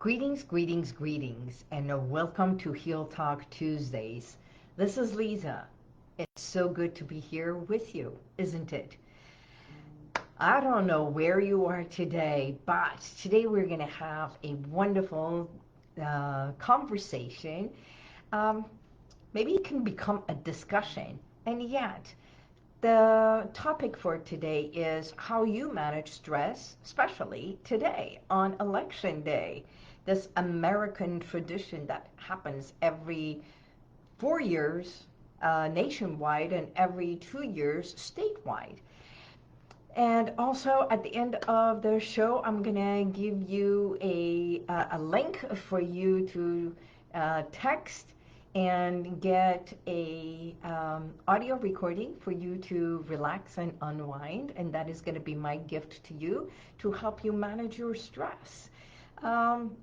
Greetings, greetings, greetings, and welcome to Heal Talk Tuesdays. This is Liza. It's so good to be here with you, isn't it? I don't know where you are today, but today we're going to have a wonderful conversation. Um, Maybe it can become a discussion, and yet the topic for today is how you manage stress, especially today on election day. This American tradition that happens every 4 years nationwide and every 2 years statewide. And also at the end of the show, I'm gonna give you a link for you to text and get a audio recording for you to relax and unwind, and that is going to be my gift to you to help you manage your stress,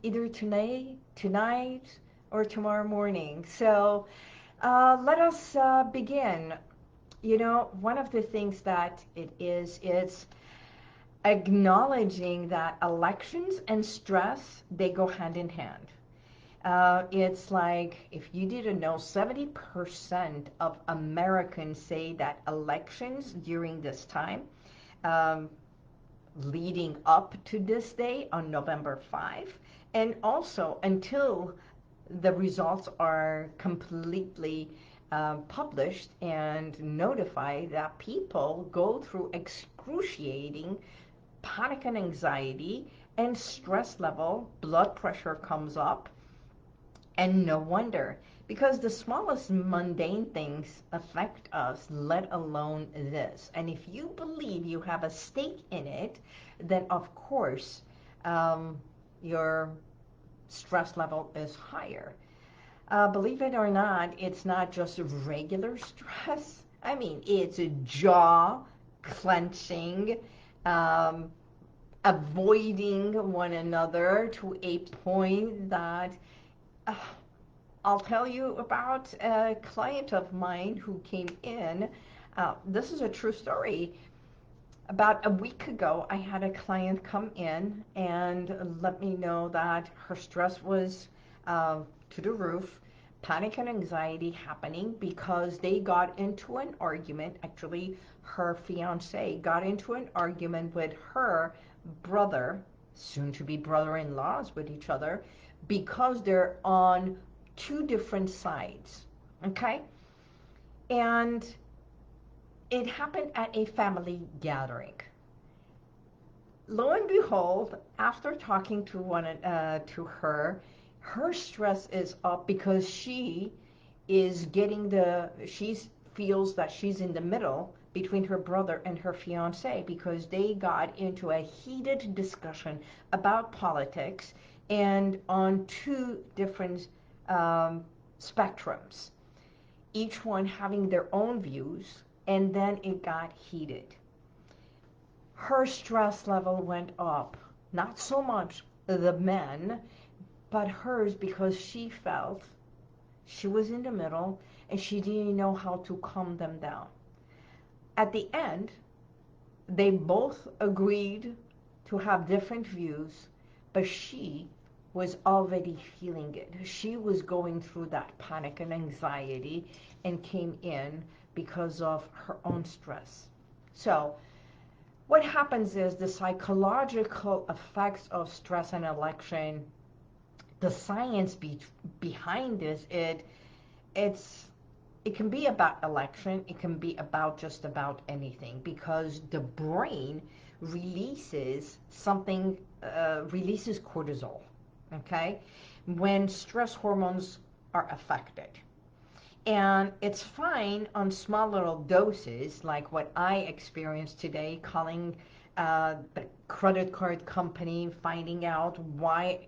either tonight, or tomorrow morning. So let us begin. You know, one of the things that it's acknowledging that elections and stress, they go hand in hand. It's like, if you didn't know, 70% of Americans say that elections during this time, um, leading up to this day on November 5, and also until the results are completely published and notified, that people go through excruciating panic and anxiety and stress level, blood pressure comes up, and no wonder, because the smallest mundane things affect us, let alone this. And if you believe you have a stake in it, then of course your stress level is higher. Believe it or not, it's not just regular stress. I mean, it's a jaw clenching, um, avoiding one another to a point that uh, I'll tell you about a client of mine who came in. This is a true story. About a week ago, I had a client come in and let me know that her stress was to the roof, panic and anxiety happening because they got into an argument. Actually, her fiance got into an argument with her brother, soon to be brother-in-laws with each other, because they're on two different sides, okay? And it happened at a family gathering. Lo and behold, after talking to her stress is up because she is getting she feels that she's in the middle between her brother and her fiance because they got into a heated discussion about politics and on two different spectrums, each one having their own views, and then it got heated. Her stress level went up, not so much the men, but hers, because she felt she was in the middle and she didn't know how to calm them down. At the end, they both agreed to have different views, but she was already feeling it. She was going through that panic and anxiety and came in because of her own stress. So what happens is the psychological effects of stress and election, the science behind this, it can be about election, it can be about just about anything, because the brain releases something, releases cortisol, okay, when stress hormones are affected. And it's fine on small little doses, like what I experienced today, calling the credit card company, finding out why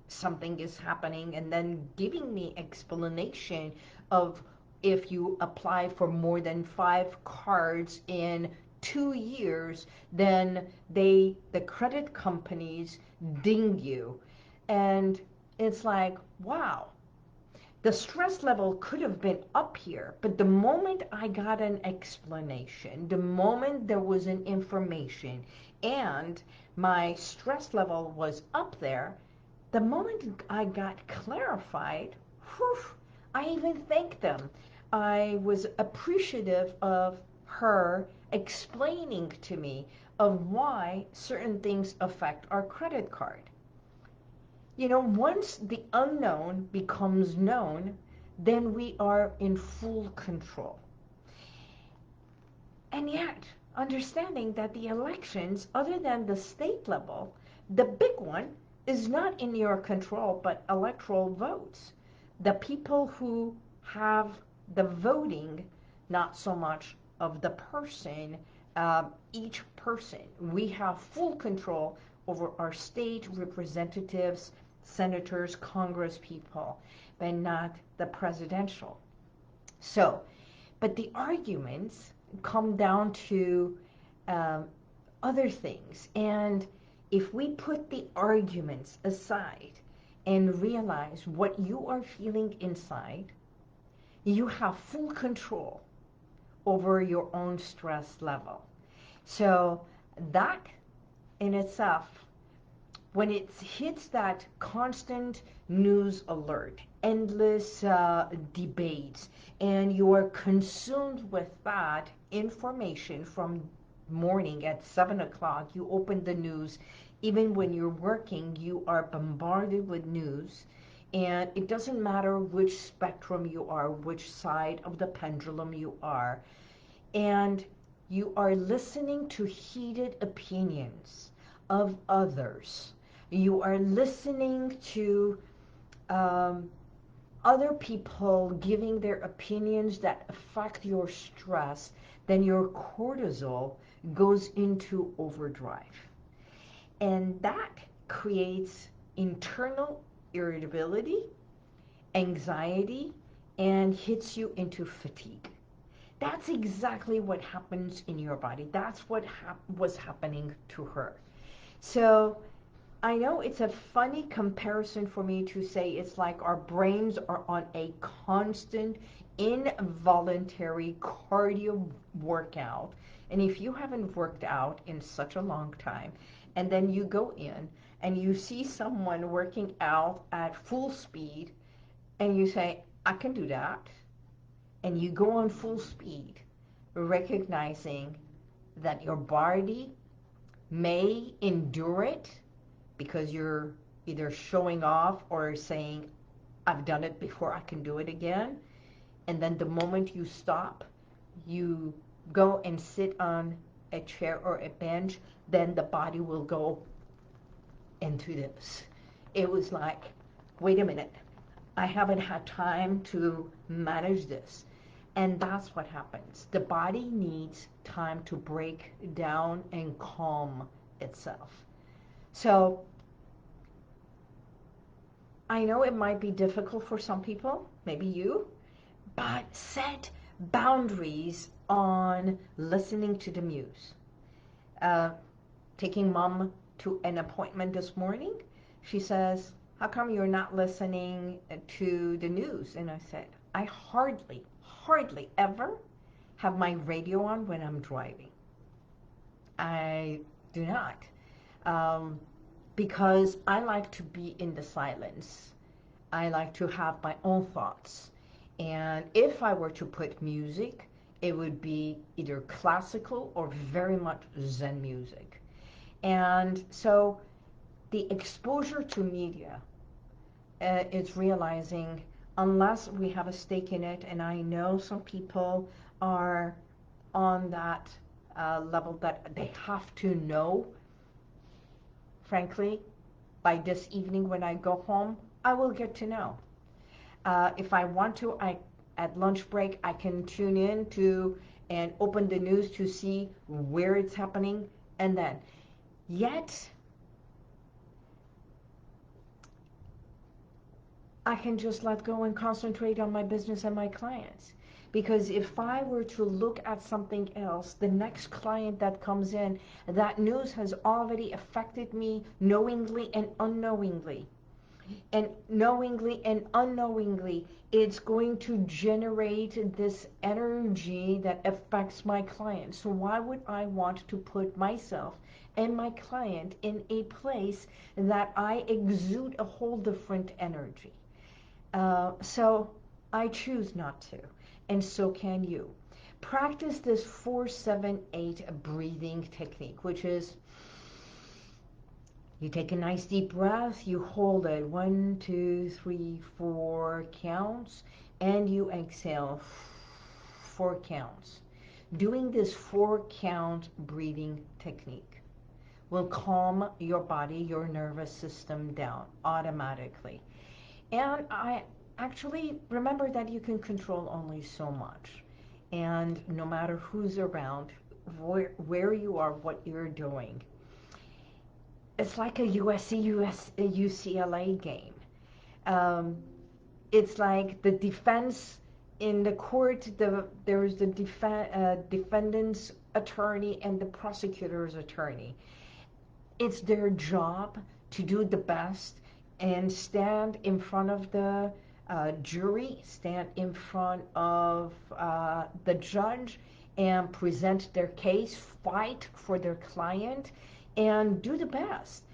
something is happening, and then giving me explanation of, if you apply for more than 5 cards in 2 years, then the credit companies ding you. And it's like, wow, the stress level could have been up here, but the moment I got an explanation, the moment there was an information, and my stress level was up there, The moment I got clarified, whew, I even thanked them. I was appreciative of her explaining to me of why certain things affect our credit card. You know, once the unknown becomes known, then we are in full control. And yet, understanding that the elections, other than the state level, the big one is not in your control, but electoral votes. The people who have the voting, not so much of the person, each person. We have full control over our state representatives, senators, congress people, but not the presidential. So, but the arguments come down to um, other things. And if we put the arguments aside and realize what you are feeling inside, you have full control over your own stress level. So that in itself, when it hits that constant news alert, endless debates, and you are consumed with that information from morning at 7 o'clock, you open the news, even when you're working, you are bombarded with news, and it doesn't matter which spectrum you are, which side of the pendulum you are, and you are listening to heated opinions of others. You are listening to other people giving their opinions that affect your stress, then your cortisol goes into overdrive. And that creates internal irritability, anxiety, and hits you into fatigue. That's exactly what happens in your body. That's what was happening to her. So I know it's a funny comparison for me to say it's like our brains are on a constant involuntary cardio workout. And if you haven't worked out in such a long time, and then you go in and you see someone working out at full speed, and you say, I can do that, and you go on full speed, recognizing that your body may endure it because you're either showing off or saying, I've done it before, I can do it again. And then the moment you stop, you go and sit on a chair or a bench, then the body will go into this. It was like, wait a minute, I haven't had time to manage this. And that's what happens. The body needs time to break down and calm itself. So I know it might be difficult for some people, maybe you, but set boundaries on listening to the news. Taking mom to an appointment this morning, she says, how come you're not listening to the news? And I said, I hardly ever have my radio on when I'm driving. I do not. Because I like to be in the silence. I like to have my own thoughts. And if I were to put music, it would be either classical or very much Zen music. And so the exposure to media is realizing, unless we have a stake in it, and I know some people are on that level that they have to know, frankly, by this evening when I go home, I will get to know. If I want to, at lunch break, I can tune in to and open the news to see where it's happening, and then. Yet, I can just let go and concentrate on my business and my clients. Because if I were to look at something else, the next client that comes in, that news has already affected me knowingly and unknowingly. And knowingly and unknowingly, It's going to generate this energy that affects my client. So why would I want to put myself and my client in a place that I exude a whole different energy? So I choose not to, and so can you. Practice this 4-7-8 breathing technique, which is you take a nice deep breath, you hold it 1, 2, 3, 4 counts, and you exhale 4 counts. Doing this 4-count breathing technique will calm your body, your nervous system down automatically. And I actually remember that you can control only so much. And no matter who's around, where you are, what you're doing, it's like a UCLA game. Um, it's like the defense in the court, there's the defendant's attorney and the prosecutor's attorney. It's their job to do the best and stand in front of the jury, stand in front of the judge and present their case, fight for their client, and do the best.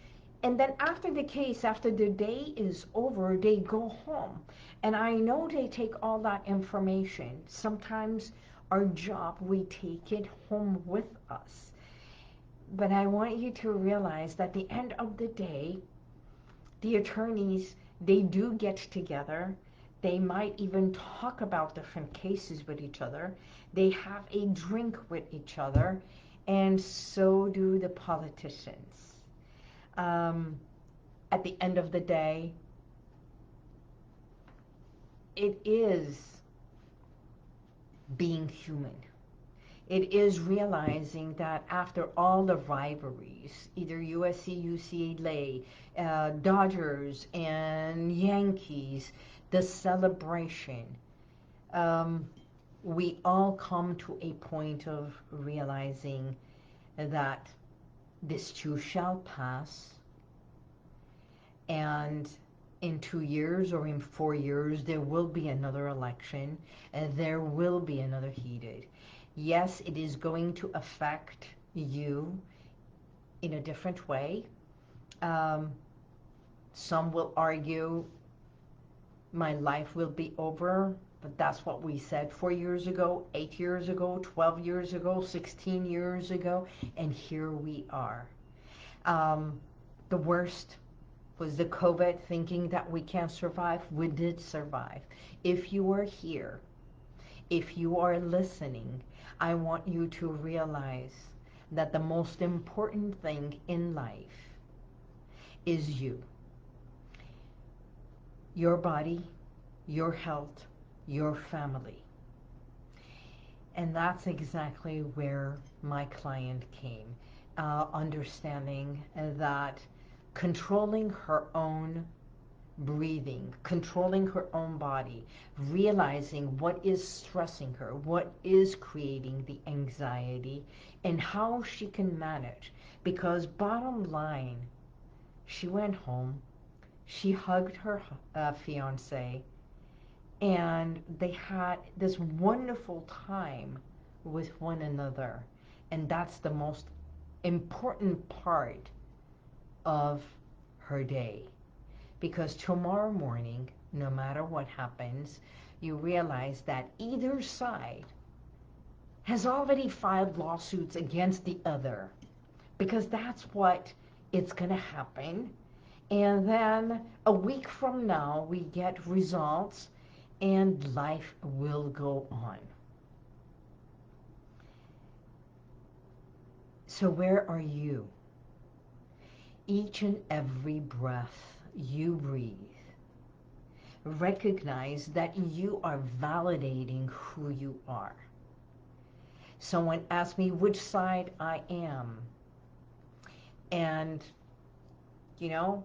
And then after the case, after the day is over, they go home. And I know they take all that information. Sometimes our job, we take it home with us. But I want you to realize that at the end of the day, the attorneys, they do get together. They might even talk about different cases with each other. They have a drink with each other, and so do the politicians. At the end of the day, it is being human. It is realizing that after all the rivalries, either USC, UCLA, Dodgers, and Yankees, the celebration, we all come to a point of realizing that this too shall pass, and in 2 years or in 4 years, there will be another election, and there will be another heated. Yes, it is going to affect you in a different way. Some will argue my life will be over, but that's what we said 4 years ago, 8 years ago, 12 years ago, 16 years ago, and here we are. The worst was the COVID, thinking that we can't survive. We did survive. If you are here, if you are listening, I want you to realize that the most important thing in life is you. Your body, your health, your family. And that's exactly where my client came, understanding that controlling her own breathing, controlling her own body, realizing what is stressing her, what is creating the anxiety, and how she can manage. Because bottom line, she went home, she hugged her fiance, and they had this wonderful time with one another. And that's the most important part of her day. Because tomorrow morning, no matter what happens, you realize that either side has already filed lawsuits against the other. Because that's what it's going to happen. And then a week from now, we get results and life will go on. So where are you? Each and every breath you breathe, recognize that you are validating who you are. Someone asked me which side I am. And, you know,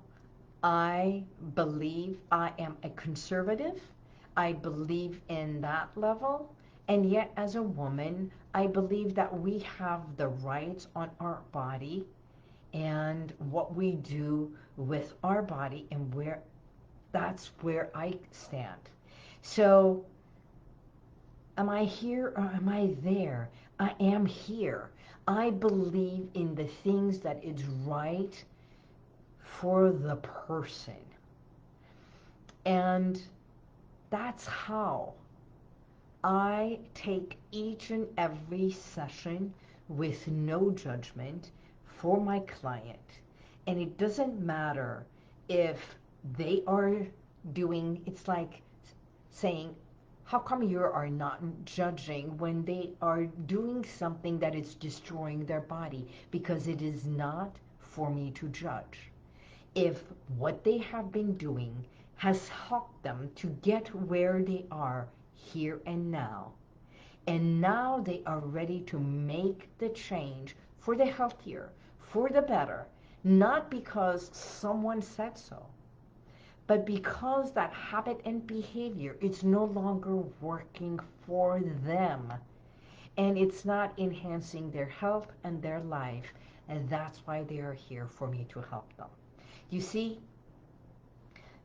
I believe I am a conservative. I believe in that level. And yet, as a woman, I believe that we have the rights on our body and what we do with our body, and that's where I stand. So, am I here or am I there? I am here. I believe in the things that is right for the person. And that's how I take each and every session with no judgment for my client. And it doesn't matter if they are doing, it's like saying, how come you are not judging when they are doing something that is destroying their body? Because it is not for me to judge. If what they have been doing has helped them to get where they are here and now they are ready to make the change for the healthier, for the better, not because someone said so, but because that habit and behavior is no longer working for them, and it's not enhancing their health and their life, and that's why they are here for me to help them. You see,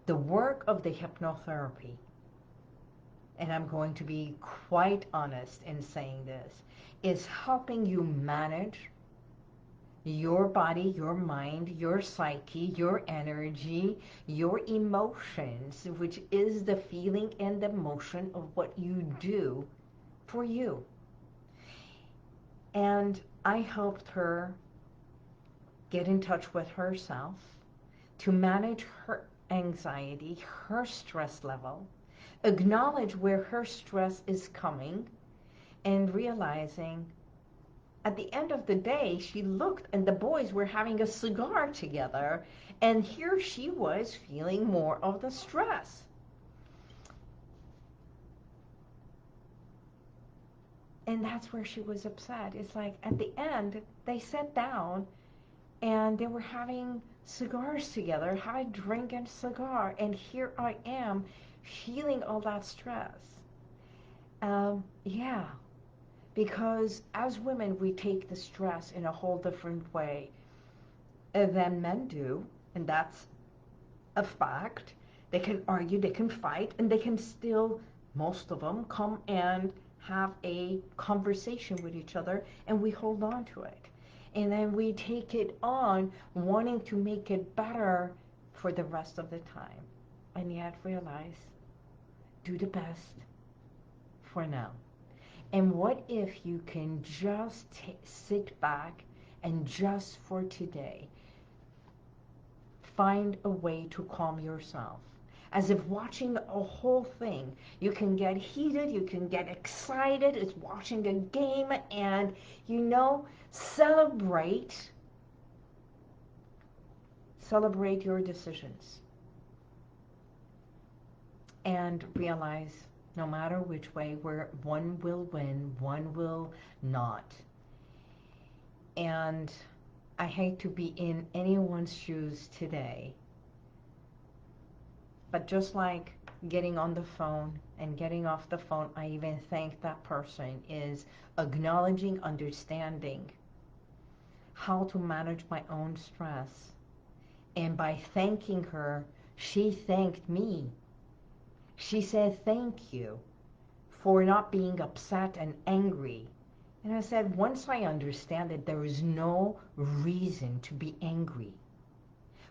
the work of the hypnotherapy, and I'm going to be quite honest in saying this, is helping you manage your body, your mind, your psyche, your energy, your emotions, which is the feeling and the motion of what you do for you. And I helped her get in touch with herself to manage her anxiety, her stress level, acknowledge where her stress is coming, and realizing at the end of the day, she looked and the boys were having a cigar together, and here she was feeling more of the stress. And that's where she was upset. It's like at the end, they sat down and they were having cigars together, having a drink and cigar, and here I am feeling all that stress. Yeah, because as women, we take the stress in a whole different way than men do, and that's a fact. They can argue, they can fight, and they can still, most of them, come and have a conversation with each other, and we hold on to it. And then we take it on, wanting to make it better for the rest of the time. And yet realize, do the best for now. And what if you can just sit back and just for today, find a way to calm yourself? As if watching a whole thing, you can get heated, you can get excited, it's watching a game, and celebrate your decisions. And realize no matter which way, where one will win, one will not. And I hate to be in anyone's shoes today, but just like getting on the phone and getting off the phone, I even thank that person, is acknowledging, understanding how to manage my own stress. And by thanking her, she thanked me. She said, thank you for not being upset and angry. And I said, once I understand that there is no reason to be angry,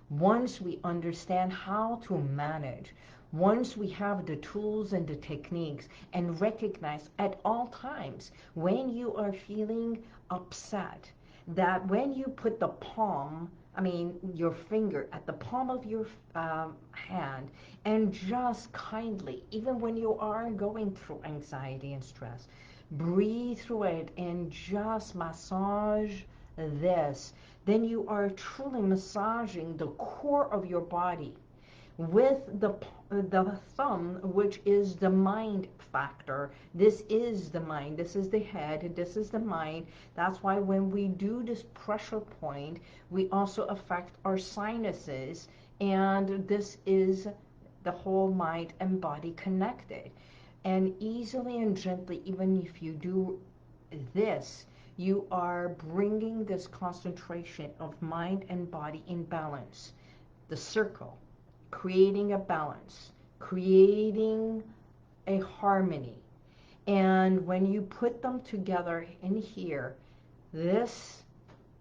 once we understand how to manage, once we have the tools and the techniques, and recognize at all times when you are feeling upset, that when you put your finger at the palm of your hand, and just kindly, even when you are going through anxiety and stress, breathe through it and just massage this, then you are truly massaging the core of your body with the thumb, which is the mind factor. This is the mind, this is the head, this is the mind. That's why when we do this pressure point, we also affect our sinuses, and this is the whole mind and body connected. And easily and gently, even if you do this, you are bringing this concentration of mind and body in balance. The circle, creating a balance, creating a harmony. And when you put them together in here, this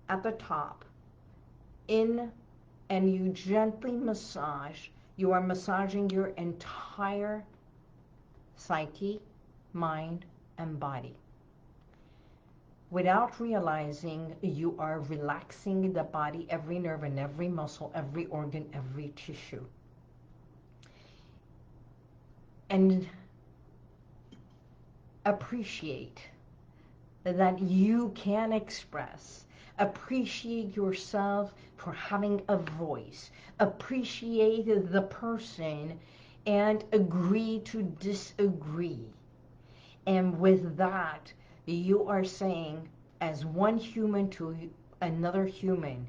at the top, in, and you gently massage, you are massaging your entire psyche, mind, and body. Without realizing, you are relaxing the body, every nerve and every muscle, every organ, every tissue. And appreciate that you can express. Appreciate yourself for having a voice. Appreciate the person and agree to disagree. And with that, you are saying, as one human to another human,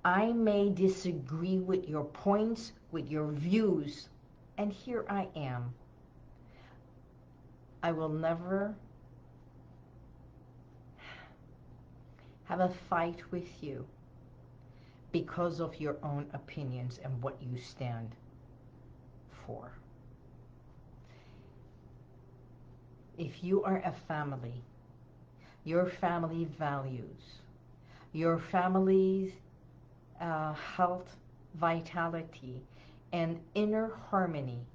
I may disagree with your points, with your views, and here I am. I will never have a fight with you because of your own opinions and what you stand for. If you are a family, your family values, your family's health, vitality, and inner harmony,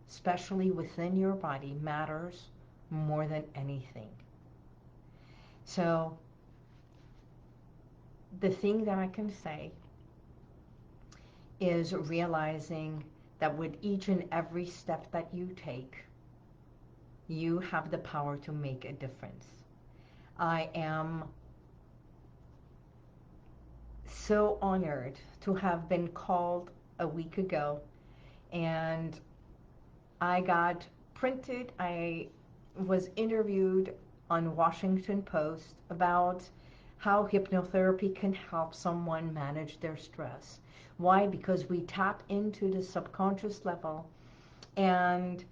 especially within your body, matters more than anything. So the thing that I can say is realizing that with each and every step that you take, you have the power to make a difference. I am so honored to have been called a week ago, and I got printed, I was interviewed on Washington Post about how hypnotherapy can help someone manage their stress. Why? Because we tap into the subconscious level, and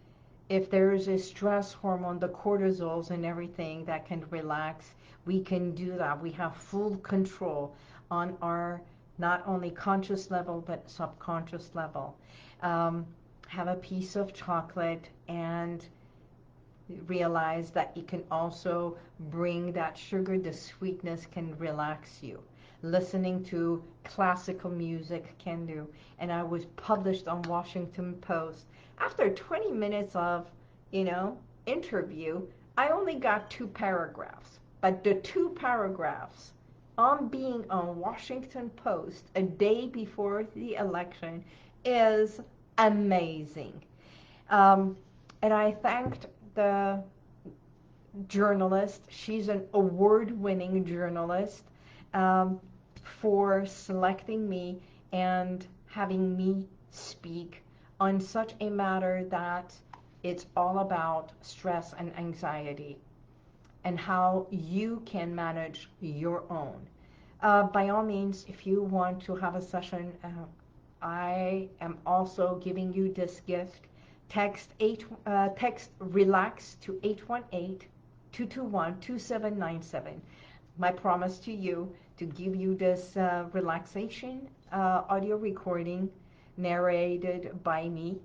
if there is a stress hormone, the cortisols and everything that can relax, we can do that. We have full control on our not only conscious level but subconscious level. Have a piece of chocolate and realize that it can also bring that sugar, the sweetness can relax you. Listening to classical music can do. And I was published on Washington Post. After 20 minutes of, interview, I only got 2 paragraphs. But the 2 paragraphs on being on Washington Post a day before the election is amazing. And I thanked the journalist. She's an award-winning journalist, for selecting me and having me speak on such a matter that it's all about stress and anxiety and how you can manage your own. By all means, if you want to have a session, I am also giving you this gift. Text RELAX to 818-221-2797. My promise to you to give you this relaxation audio recording narrated by me.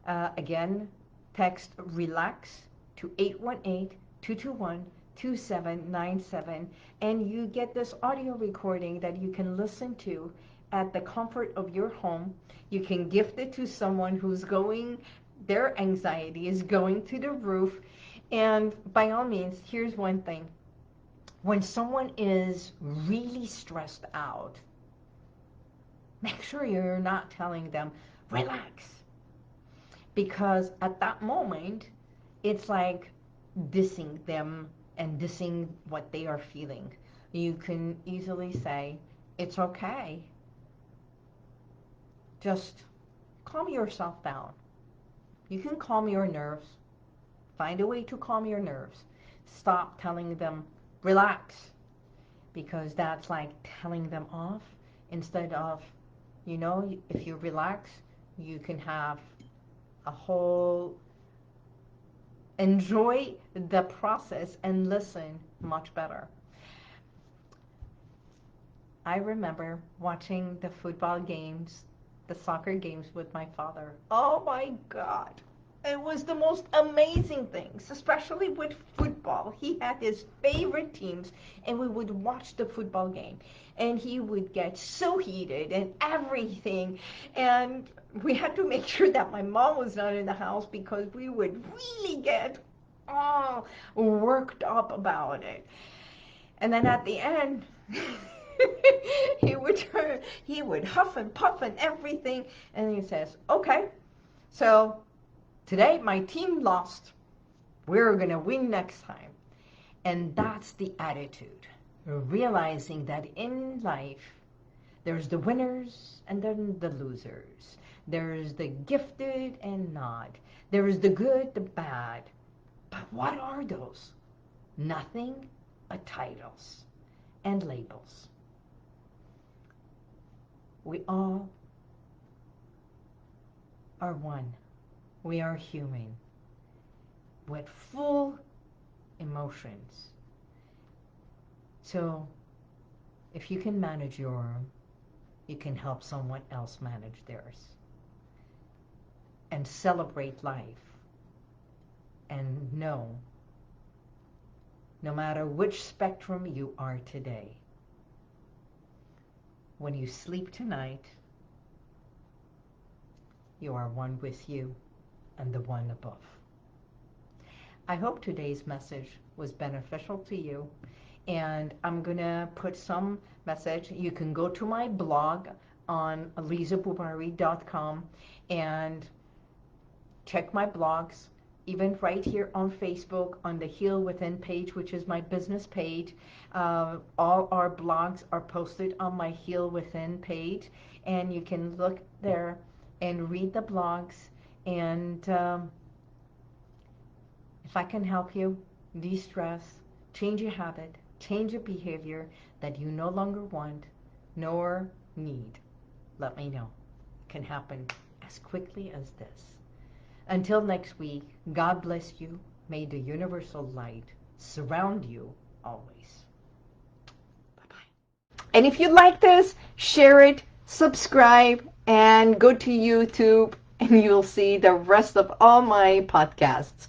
Again, text RELAX to 818-221-2797, and you get this audio recording that you can listen to at the comfort of your home. You can gift it to someone who's their anxiety is going to the roof. And by all means, here's one thing. When someone is really stressed out, make sure you're not telling them, relax. Because at that moment, it's like dissing them and dissing what they are feeling. You can easily say, it's okay. Just calm yourself down. You can calm your nerves. Find a way to calm your nerves. Stop telling them, relax. Because that's like telling them off. Instead of, if you relax, you can have a whole, enjoy the process and listen much better. I remember watching the football games, the soccer games with my father. Oh my God. It was the most amazing things, especially with football. He had his favorite teams, and we would watch the football game. And he would get so heated and everything. And we had to make sure that my mom was not in the house because we would really get all worked up about it. And then at the end, he would huff and puff and everything. And he says, okay, so today my team lost. We're going to win next time. And that's the attitude. Realizing that in life, there's the winners and then the losers. There's the gifted and not. There's the good, the bad. But what are those? Nothing but titles and labels. We all are one. We are human with full emotions. So if you can manage your own, you can help someone else manage theirs. And celebrate life. And know, no matter which spectrum you are today, when you sleep tonight, you are one with you and the one above. I hope today's message was beneficial to you, and I'm gonna put some message. You can go to my blog on lizaboubari.com and check my blogs, even right here on Facebook on the HealWithin page, which is my business page. All our blogs are posted on my HealWithin page, and you can look there and read the blogs. And if I can help you de-stress, change your habit, change your behavior that you no longer want nor need, let me know. It can happen as quickly as this. Until next week, God bless you. May the universal light surround you always. Bye-bye. And if you like this, share it, subscribe, and go to YouTube, and you'll see the rest of all my podcasts.